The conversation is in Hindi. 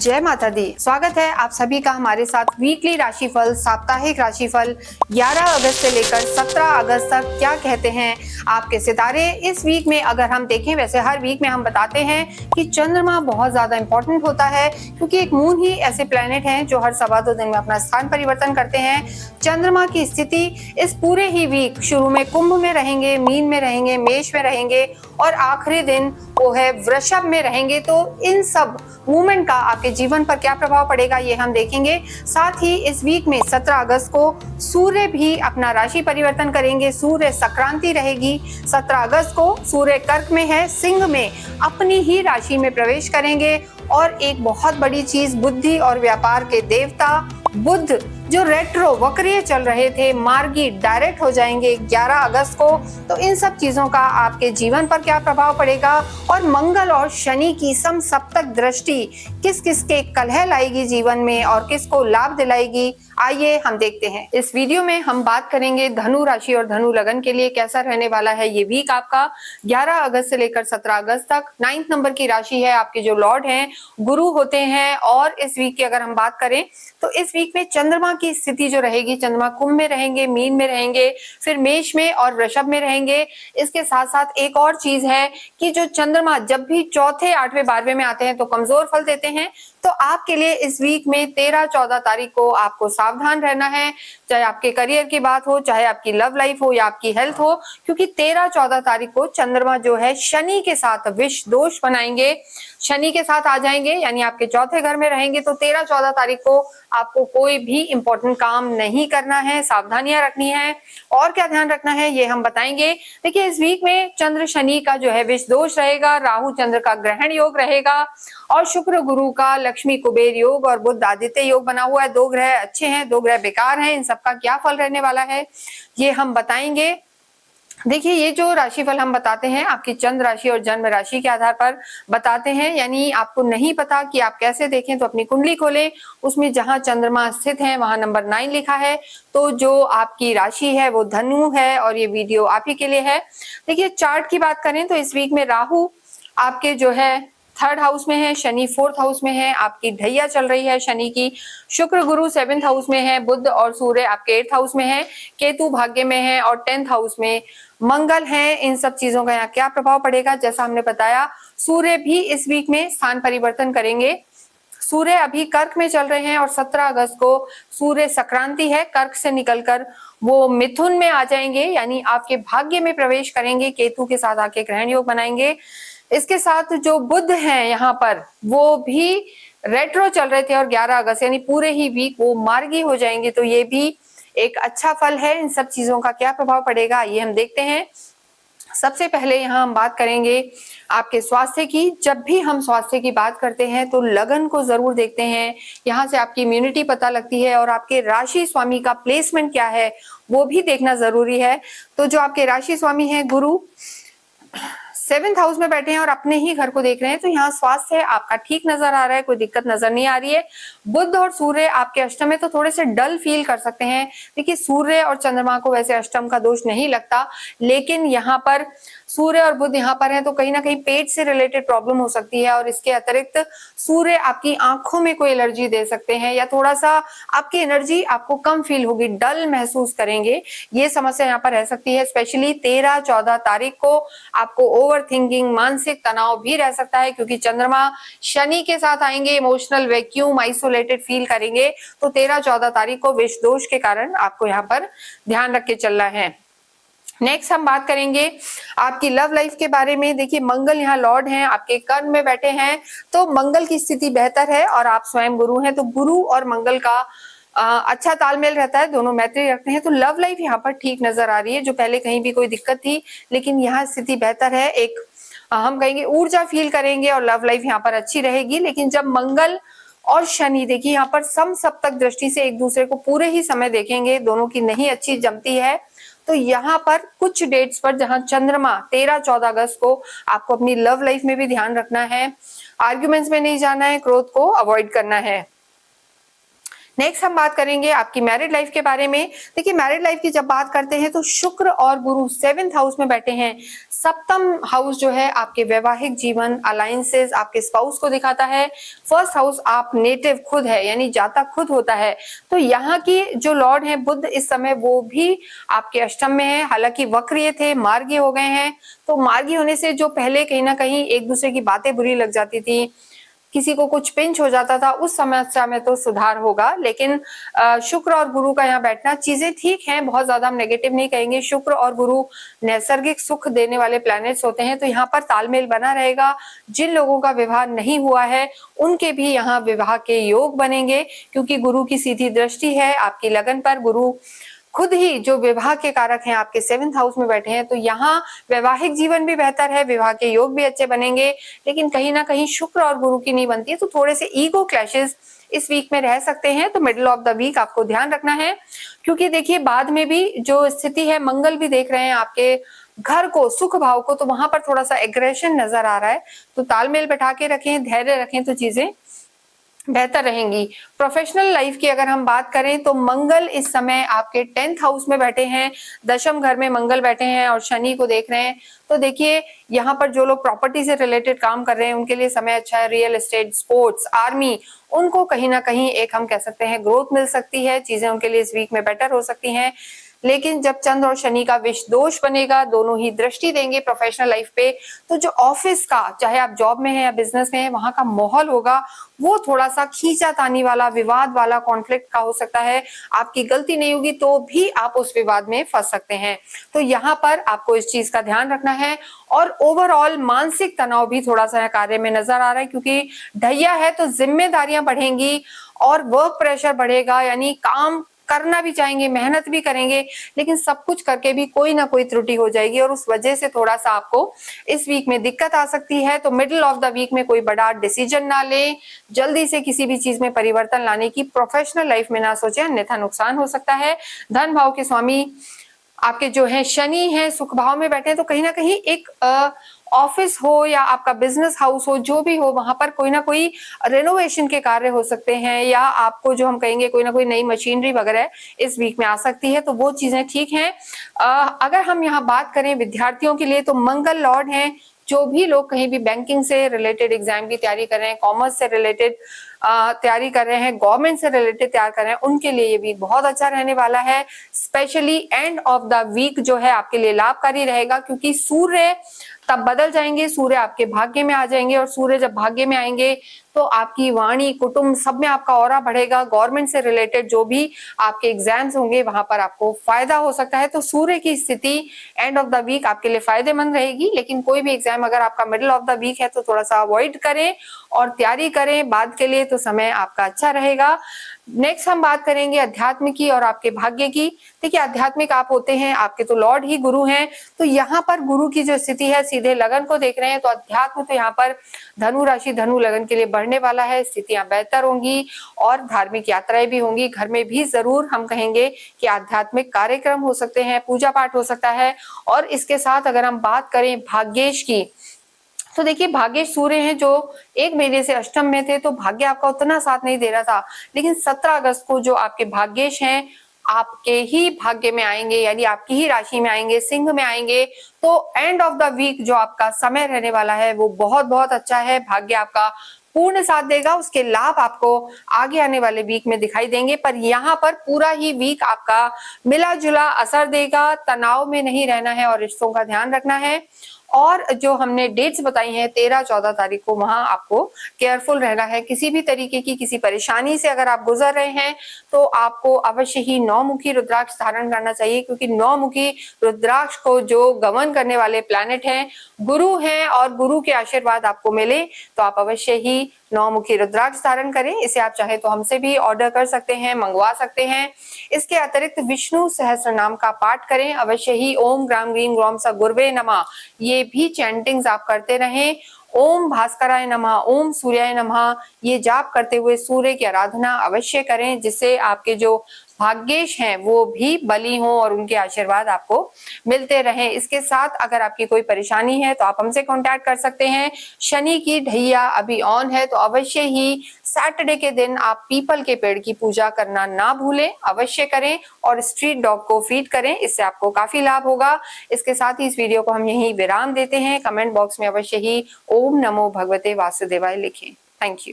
जय माता दी। स्वागत है आप सभी का हमारे साथ वीकली राशिफल, साप्ताहिक राशिफल 11 अगस्त से लेकर 17 अगस्त तक क्या कहते हैं आपके सितारे। इस वीक में अगर हम देखें, वैसे हर वीक में हम बताते हैं कि चंद्रमा बहुत ज्यादा इंपॉर्टेंट होता है, क्योंकि एक मून ही ऐसे प्लेनेट हैं जो हर 2.25 दिन में अपना स्थान परिवर्तन करते हैं। चंद्रमा की स्थिति इस पूरे ही वीक शुरू में कुंभ में रहेंगे, मीन में रहेंगे, मेष में रहेंगे और आखिरी दिन वो है वृषभ में रहेंगे। तो इन सब मूवमेंट का आपके जीवन पर क्या प्रभाव पड़ेगा ये हम देखेंगे। साथ ही इस वीक में 17 अगस्त को सूर्य भी अपना राशि परिवर्तन करेंगे, सूर्य संक्रांति रहेगी। 17 अगस्त को सूर्य कर्क में है, सिंह में अपनी ही राशि में प्रवेश करेंगे। और एक बहुत बड़ी चीज, बुद्धि और व्यापार के देवता बुध जो रेट्रो वक्रीय चल रहे थे, मार्गी डायरेक्ट हो जाएंगे 11 अगस्त को। तो इन सब चीजों का आपके जीवन पर क्या प्रभाव पड़ेगा और मंगल और शनि की समसप्तक दृष्टि किस किस के कलह लाएगी जीवन में और किसको लाभ दिलाएगी, आइए हम देखते हैं। इस वीडियो में हम बात करेंगे धनु राशि और धनु लगन के लिए कैसा रहने वाला है ये वीक आपका। 11 अगस्त से लेकर 17 अगस्त तक 9 नंबर की राशि है, आपके जो लॉर्ड हैं गुरु होते हैं। और इस वीक की अगर हम बात करें तो इस वीक में चंद्रमा की स्थिति जो रहेगी, चंद्रमा कुंभ में रहेंगे, मीन में रहेंगे, फिर मेष में और वृषभ में रहेंगे। इसके साथ साथ एक और चीज है कि जो चंद्रमा जब भी चौथे, 8वें, 12वें में आते हैं तो कमजोर फल देते हैं। तो आपके लिए इस वीक में 13-14 तारीख को आपको सावधान रहना है, चाहे आपके करियर की बात हो, चाहे आपकी लव लाइफ हो या आपकी हेल्थ हो, क्योंकि 13-14 तारीख को चंद्रमा जो है शनि के साथ विष दोष बनाएंगे, शनि के साथ आ जाएंगे, यानी आपके चौथे घर में रहेंगे। तो 13-14 तारीख को आपको कोई भी इंपॉर्टेंट काम नहीं करना है, सावधानियां रखनी है। और क्या ध्यान रखना है ये हम बताएंगे। देखिए, इस वीक में चंद्र शनि का जो है विष दोष रहेगा, राहु चंद्र का ग्रहण योग रहेगा और शुक्र गुरु का लक्ष्मी कुबेर योग और बुध आदित्य योग बना हुआ है। 2 ग्रह अच्छे हैं, 2 ग्रह बेकार हैं। इन सबका क्या फल रहने वाला है ये हम बताएंगे। देखिए, ये जो राशिफल हम बताते हैं आपकी चंद्र राशि और जन्म राशि के आधार पर बताते हैं, यानी आपको नहीं पता कि आप कैसे देखें तो अपनी कुंडली खोलें, उसमें जहां चंद्रमा स्थित है वहां नंबर 9 लिखा है। तो जो आपकी राशि है वो धनु है और ये वीडियो आप ही के लिए है। देखिए, चार्ट की बात करें तो इस वीक में राहु आपके जो है 3rd हाउस में है, शनि 4th हाउस में है, आपकी ढैया चल रही है शनि की। शुक्र गुरु 7th हाउस में है, बुध और सूर्य आपके 8th हाउस में है, केतु भाग्य में है और 10th हाउस में मंगल है। इन सब चीजों का यहाँ क्या प्रभाव पड़ेगा, जैसा हमने बताया सूर्य भी इस वीक में स्थान परिवर्तन करेंगे। सूर्य अभी कर्क में चल रहे हैं और 17 अगस्त को सूर्य संक्रांति है, कर्क से निकलकर वो मिथुन में आ जाएंगे, यानी आपके भाग्य में प्रवेश करेंगे, केतु के साथ आके ग्रहण योग बनाएंगे। इसके साथ जो बुध हैं यहाँ पर वो भी रेट्रो चल रहे थे और 11 अगस्त यानी पूरे ही वीक वो मार्गी हो जाएंगे। तो ये भी एक अच्छा फल है। इन सब चीजों का क्या प्रभाव पड़ेगा ये हम देखते हैं। सबसे पहले यहाँ हम बात करेंगे आपके स्वास्थ्य की। जब भी हम स्वास्थ्य की बात करते हैं तो लगन को जरूर देखते हैं, यहाँ से आपकी इम्यूनिटी पता लगती है और आपके राशि स्वामी का प्लेसमेंट क्या है वो भी देखना जरूरी है। तो जो आपके राशि स्वामी है गुरु 7th हाउस में बैठे हैं और अपने ही घर को देख रहे हैं, तो यहाँ स्वास्थ्य आपका ठीक नजर आ रहा है, कोई दिक्कत नजर नहीं आ रही है। बुध और सूर्य आपके अष्टम में तो थोड़े से डल फील कर सकते हैं। देखिए, सूर्य और चंद्रमा को वैसे अष्टम का दोष नहीं लगता, लेकिन यहाँ पर सूर्य और बुध यहाँ पर है तो कहीं ना कहीं पेट से रिलेटेड प्रॉब्लम हो सकती है। और इसके अतिरिक्त सूर्य आपकी आंखों में कोई एलर्जी दे सकते हैं या थोड़ा सा आपकी एनर्जी आपको कम फील होगी, डल महसूस करेंगे, ये समस्या यहाँ पर रह सकती है। स्पेशली 13-14 तारीख को आपको ओवर थिंकिंग, मानसिक तनाव भी रह सकता है, क्योंकि चंद्रमा शनि के साथ आएंगे, इमोशनल वैक्यूम, आइसोलेटेड फील करेंगे। तो 13-14 तारीख को विष दोष के कारण आपको यहाँ पर ध्यान रख के चलना है। नेक्स्ट हम बात करेंगे आपकी लव लाइफ के बारे में। देखिए, मंगल यहाँ लॉर्ड हैं, आपके कर्म में बैठे हैं, तो मंगल की स्थिति बेहतर है और आप स्वयं गुरु हैं, तो गुरु और मंगल का अच्छा तालमेल रहता है, दोनों मैत्री रखते हैं। तो लव लाइफ यहाँ पर ठीक नजर आ रही है, जो पहले कहीं भी कोई दिक्कत थी, लेकिन यहाँ स्थिति बेहतर है। एक हम कहेंगे ऊर्जा फील करेंगे और लव लाइफ यहाँ पर अच्छी रहेगी। लेकिन जब मंगल और शनि देखिए यहाँ पर समसप्तक दृष्टि से एक दूसरे को पूरे ही समय देखेंगे, दोनों की नहीं अच्छी जमती है। तो यहाँ पर कुछ डेट्स पर जहां चंद्रमा 13-14 अगस्त को आपको अपनी लव लाइफ में भी ध्यान रखना है, आर्ग्यूमेंट्स में नहीं जाना है, क्रोध को अवॉइड करना है। नेक्स्ट हम बात करेंगे आपकी मैरिड लाइफ के बारे में। देखिए मैरिड लाइफ की जब बात करते हैं तो शुक्र और गुरु 7th हाउस में बैठे हैं। सप्तम हाउस जो है आपके वैवाहिक जीवन, अलायंसेस, आपके स्पाउस को दिखाता है। फर्स्ट हाउस आप नेटिव खुद है, यानी जातक खुद होता है। तो यहाँ की जो लॉर्ड है बुध इस समय वो भी आपके अष्टम में है। हालांकि वक्रिय थे, मार्गी हो गए हैं। तो मार्गी होने से जो पहले कहीं ना कहीं एक दूसरे की बातें बुरी लग जाती थी, किसी को कुछ पिंच हो जाता था, उस समस्या में तो सुधार होगा। लेकिन शुक्र और गुरु का यहाँ बैठना, चीजें ठीक हैं, बहुत ज्यादा हम नेगेटिव नहीं कहेंगे। शुक्र और गुरु नैसर्गिक सुख देने वाले प्लैनेट्स होते हैं, तो यहाँ पर तालमेल बना रहेगा। जिन लोगों का विवाह नहीं हुआ है उनके भी यहाँ विवाह के योग बनेंगे, क्योंकि गुरु की सीधी दृष्टि है आपकी लगन पर। गुरु खुद ही जो विवाह के कारक हैं आपके 7th हाउस में बैठे हैं, तो यहाँ वैवाहिक जीवन भी बेहतर है, विवाह के योग भी अच्छे बनेंगे। लेकिन कहीं ना कहीं शुक्र और गुरु की नहीं बनती है, तो थोड़े से ईगो क्लैशेस इस वीक में रह सकते हैं। तो मिडिल ऑफ द वीक आपको ध्यान रखना है, क्योंकि देखिए बाद में भी जो स्थिति है, मंगल भी देख रहे हैं आपके घर को, सुख भाव को, तो वहां पर थोड़ा सा एग्रेशन नजर आ रहा है। तो तालमेल बैठा के रखें, धैर्य रखें, तो चीजें बेहतर रहेंगी। प्रोफेशनल लाइफ की अगर हम बात करें तो मंगल इस समय आपके 10th हाउस में बैठे हैं, दशम घर में मंगल बैठे हैं और शनि को देख रहे हैं। तो देखिए यहाँ पर जो लोग प्रॉपर्टी से रिलेटेड काम कर रहे हैं उनके लिए समय अच्छा है। रियल एस्टेट, स्पोर्ट्स, आर्मी, उनको कहीं ना कहीं एक हम कह सकते हैं ग्रोथ मिल सकती है, चीजें उनके लिए इस वीक में बेटर हो सकती हैं। लेकिन जब चंद्र और शनि का विष दोष बनेगा, दोनों ही दृष्टि देंगे प्रोफेशनल लाइफ पे, तो जो ऑफिस का, चाहे आप जॉब में हैं या बिजनेस में हैं, वहां का माहौल होगा वो थोड़ा सा खींचातानी वाला, विवाद वाला, कॉन्फ्लिक्ट का हो सकता है। आपकी गलती नहीं होगी तो भी आप उस विवाद में फंस सकते हैं। तो यहाँ पर आपको इस चीज का ध्यान रखना है। और ओवरऑल मानसिक तनाव भी थोड़ा सा कार्य में नजर आ रहा है, क्योंकि ढैया है तो जिम्मेदारियां बढ़ेंगी और वर्क प्रेशर बढ़ेगा, यानी काम करना भी चाहेंगे, मेहनत भी करेंगे, लेकिन सब कुछ करके भी कोई ना कोई त्रुटि हो जाएगी और उस वजह से थोड़ा सा आपको इस वीक में दिक्कत आ सकती है। तो मिडिल ऑफ द वीक में कोई बड़ा डिसीजन ना लें, जल्दी से किसी भी चीज में परिवर्तन लाने की प्रोफेशनल लाइफ में ना सोचें, अन्यथा नुकसान हो सकता है। धन भाव के स्वामी आपके जो है शनि है, सुख भाव में बैठे हैं, तो कहीं ना कहीं एक ऑफिस हो या आपका बिजनेस हाउस हो, जो भी हो, वहां पर कोई ना कोई रेनोवेशन के कार्य हो सकते हैं, या आपको जो हम कहेंगे कोई ना कोई नई मशीनरी वगैरह इस वीक में आ सकती है। तो वो चीजें ठीक हैं। अगर हम यहाँ बात करें विद्यार्थियों के लिए, तो मंगल लॉर्ड हैं। जो भी लोग कहीं भी बैंकिंग से रिलेटेड एग्जाम की तैयारी कर रहे हैं, कॉमर्स से रिलेटेड तैयारी कर रहे हैं, गवर्नमेंट से रिलेटेड तैयार कर रहे हैं, उनके लिए ये वीक बहुत अच्छा रहने वाला है। Specially end of the week जो है आपके लिए लाभकारी रहेगा, क्योंकि सूर्य तब बदल जाएंगे, सूर्य आपके भाग्य में आ जाएंगे, और सूर्य जब भाग्य में आएंगे तो आपकी वाणी, कुटुंब, सब में आपका ऑरा बढ़ेगा। गवर्नमेंट से रिलेटेड जो भी आपके एग्जाम्स होंगे वहां पर आपको फायदा हो सकता है। तो सूर्य की स्थिति एंड ऑफ द वीक आपके लिए फायदेमंद रहेगी। लेकिन कोई भी एग्जाम अगर आपका मिडिल ऑफ द वीक है तो थोड़ा सा अवॉइड करें और तैयारी करें बाद के लिए, तो समय आपका अच्छा रहेगा। नेक्स्ट हम बात करेंगे अध्यात्म की और आपके भाग्य की। देखिए आध्यात्मिक आप होते हैं, आपके तो लॉर्ड ही गुरु हैं, तो यहाँ पर गुरु की जो स्थिति है सीधे लगन को देख रहे हैं, तो अध्यात्म तो यहाँ पर धनु राशि, धनु लगन के लिए बढ़ने वाला है। स्थितियां बेहतर होंगी और धार्मिक यात्राएं भी होंगी। घर में भी जरूर हम कहेंगे कि आध्यात्मिक कार्यक्रम हो सकते हैं, पूजा पाठ हो सकता है। और इसके साथ अगर हम बात करें भाग्येश की, तो देखिए भाग्येश सूर्य हैं जो 1 महीने से अष्टम में थे, तो भाग्य आपका उतना साथ नहीं दे रहा था। लेकिन 17 अगस्त को जो आपके भाग्येश हैं आपके ही भाग्य में आएंगे, यानी आपकी ही राशि में आएंगे, सिंह में आएंगे। तो एंड ऑफ द वीक जो आपका समय रहने वाला है वो बहुत बहुत अच्छा है। भाग्य आपका पूर्ण साथ देगा, उसके लाभ आपको आगे आने वाले वीक में दिखाई देंगे। पर यहाँ पर पूरा ही वीक आपका मिला जुला असर देगा। तनाव में नहीं रहना है और रिश्तों का ध्यान रखना है। और जो हमने डेट्स बताई हैं 13-14 तारीख को, वहां आपको केयरफुल रहना है। किसी भी तरीके की किसी परेशानी से अगर आप गुजर रहे हैं तो आपको अवश्य ही 9-मुखी रुद्राक्ष धारण करना चाहिए, क्योंकि 9-मुखी रुद्राक्ष को जो गमन करने वाले प्लैनेट हैं गुरु हैं, और गुरु के आशीर्वाद आपको मिले तो आप अवश्य ही 9-मुखी रुद्राक्ष धारण करें। इसे आप चाहे तो हमसे भी ऑर्डर कर सकते हैं, मंगवा सकते हैं। इसके अतिरिक्त विष्णु सहस्त्र नाम का पाठ करें अवश्य ही। ओम ग्राम ग्रीम ग्रॉम स गुरवे नमः, ये भी चैंटिंग्स आप करते रहें। ओम भास्कराय नमः, ओम सूर्याय नमः, ये जाप करते हुए सूर्य की आराधना अवश्य करें, जिससे आपके जो भाग्येश हैं वो भी बली हों और उनके आशीर्वाद आपको मिलते रहें। इसके साथ अगर आपकी कोई परेशानी है तो आप हमसे कांटेक्ट कर सकते हैं। शनि की ढैया अभी ऑन है तो अवश्य ही सैटरडे के दिन आप पीपल के पेड़ की पूजा करना ना भूलें, अवश्य करें और स्ट्रीट डॉग को फीड करें, इससे आपको काफी लाभ होगा। इसके साथ ही इस वीडियो को हम यहीं विराम देते हैं। कमेंट बॉक्स में अवश्य ही ओम नमो भगवते वासुदेवाय लिखें। Thank you.